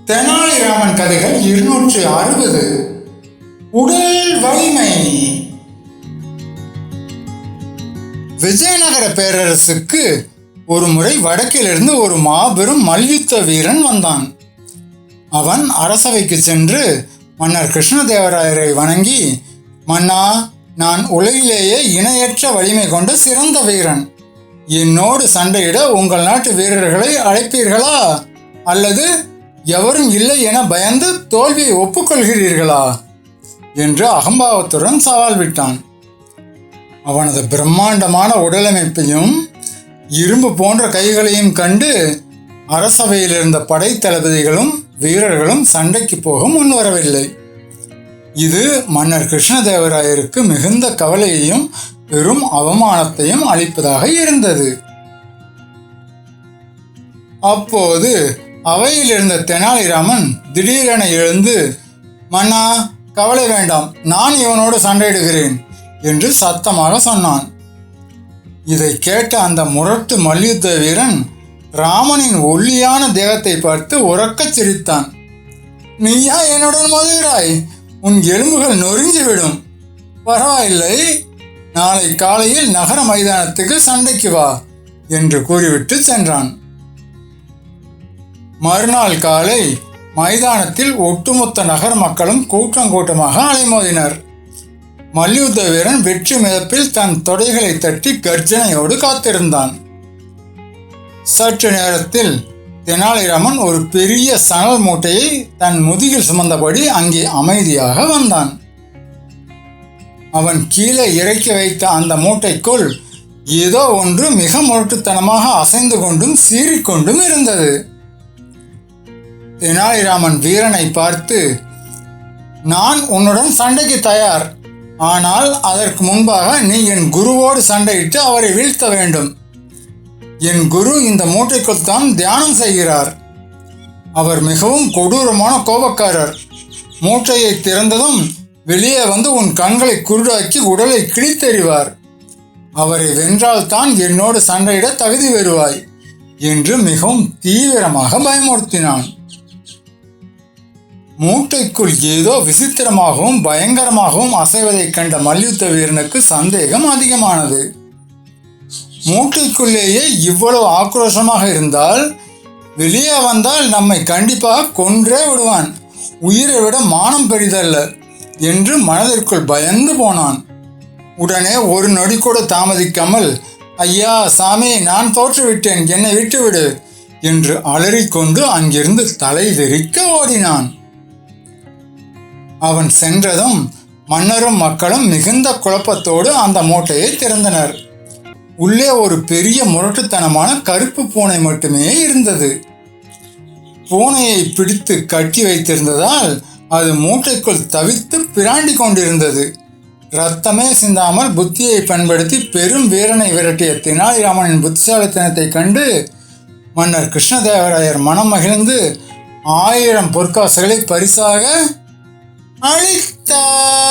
தெனாலிராமன் கதைகள் 260. உடல் வலிமை. விஜயநகர பேரரசுக்கு ஒரு முறை வடக்கிலிருந்து ஒரு மாபெரும் மல்யுத்த வீரன் வந்தான். அவன் அரசவைக்கு சென்று மன்னர் கிருஷ்ணதேவராயரை வணங்கி, மன்னா, நான் உலகிலேயே இணையற்ற வலிமை கொண்ட சிறந்த வீரன். என்னோடு சண்டையிட உங்கள் நாட்டு வீரர்களை அழைப்பீர்களா, அல்லது எவரும் இல்லை என பயந்து தோல்வியை ஒப்புக்கொள்கிறீர்களா என்று அகம்பாவத்துடன் சவால் விட்டான். அவனது பிரம்மாண்டமான உடலமைப்பையும் இரும்பு போன்ற கைகளையும் கண்டு அரசவையில் இருந்த படை தளபதிகளும் வீரர்களும் சண்டைக்கு போக முன்வரவில்லை. இது மன்னர் கிருஷ்ணதேவராயருக்கு மிகுந்த கவலையையும் பெரும் அவமானத்தையும் அளிப்பதாக இருந்தது. அப்போது அவையில் இருந்த தெனாலிராமன் திடீரென எழுந்து, மன்னா, கவலை வேண்டாம், நான் இவனோடு சண்டையிடுகிறேன் என்று சத்தமாக சொன்னான். இதை கேட்ட அந்த முரட்டு மல்யுத்த வீரன் ராமனின் ஒல்லியான தேகத்தை பார்த்து உரக்கச் சிரித்தான். நீயா என்னுடன் மோதுகிறாய்? உன் எலும்புகள் நொறுங்கிவிடும். பரவாயில்லை, நாளை காலையில் நகர மைதானத்துக்கு சண்டைக்கு வா என்று கூறிவிட்டு சென்றான். மறுநாள் காலை மைதானத்தில் ஒட்டுமொத்த நகர மக்களும் கூட்டமாக அலைமோதினர். மல்யுத்த வீரன் வெற்றி மிதப்பில் தன் தொடைகளை தட்டி கர்ஜனையோடு காத்திருந்தான். சற்று நேரத்தில் தெனாலிராமன் ஒரு பெரிய சணல் மூட்டையை தன் முதுகில் சுமந்தபடி அங்கே அமைதியாக வந்தான். அவன் கீழே இறக்கி வைத்த அந்த மூட்டைக்குள் ஏதோ ஒன்று மிக முரட்டுத்தனமாக அசைந்து கொண்டும் சீறிக்கொண்டும் இருந்தது. தெனாலிராமன் வீரனை பார்த்து, நான் உன்னுடன் சண்டைக்கு தயார். ஆனால் அதற்கு முன்பாக நீ என் குருவோடு சண்டையிட்டு அவரை வீழ்த்த வேண்டும். என் குரு இந்த மூட்டைக்குள் தான் தியானம் செய்கிறார். அவர் மிகவும் கொடூரமான கோபக்காரர். மூட்டையை திறந்ததும் வெளியே வந்து உன் கண்களை குருடாக்கி உடலை கிழித்தெறிவார். அவரை வென்றால் தான் என்னோடு சண்டையிட தகுதி பெறுவாய் என்று மிகவும் தீவிரமாக பயமுறுத்தினான். மூட்டைக்குள் ஏதோ விசித்திரமாகவும் பயங்கரமாகவும் அசைவதைக் கண்ட மல்யுத்த வீரனுக்கு சந்தேகம் அதிகமானது. மூட்டைக்குள்ளேயே இவ்வளவு ஆக்ரோஷமாக இருந்தால் வெளியே வந்தால் நம்மை கண்டிப்பாக கொன்றே விடுவான். உயிரை விட மானம் பெரிதல்ல என்று மனதிற்குள் பயந்து போனான். உடனே ஒரு நொடி கூட தாமதிக்காமல், ஐயா சாமி, நான் தோற்றுவிட்டேன், என்னை விட்டுவிடு என்று அலறிக்கொண்டு அங்கிருந்து தலை வெறிக்க ஓடினான். அவன் சென்றதும் மன்னரும் மக்களும் மிகுந்த குழப்பத்தோடு அந்த மூட்டையை திறந்தனர். உள்ளே ஒரு பெரிய முரட்டுத்தனமான கருப்பு பூனை மட்டுமே இருந்தது. பூனையை பிடித்து கட்டி வைத்திருந்ததால் அது மூட்டைக்குள் தவித்து பிராண்டி கொண்டிருந்தது. இரத்தமே சிந்தாமல் புத்தியை பயன்படுத்தி பெரும் வீரனை விரட்டிய தெனாலிராமனின் புத்திசாலித்தனத்தை கண்டு மன்னர் கிருஷ்ணதேவராயர் மனம் மகிழ்ந்து 1000 பொற்காசுகளை பரிசாக அளித்தார்.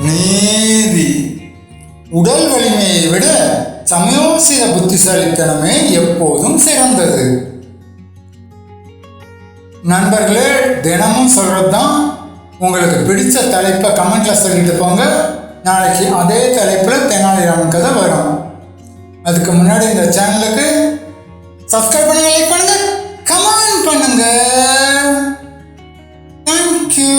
நீதி. உடல் வலிமையை விட சமயோசித புத்திசாலித்தனமே எப்போதும் சிறந்தது. நண்பர்களே, தினமும் சொல்றதுதான். உங்களுக்கு பிடிச்ச தலைப்பை கமெண்ட்ல சொல்லிட்டு போங்க. நாளைக்கு அதே தலைப்பில் தெனாலிராமன் கதை வரும். அதுக்கு முன்னாடி இந்த சேனலுக்கு சப்ஸ்கிரைப் பண்ணுங்க, லைக் பண்ணுங்க, கமெண்ட் பண்ணுங்க. தேங்க்யூ.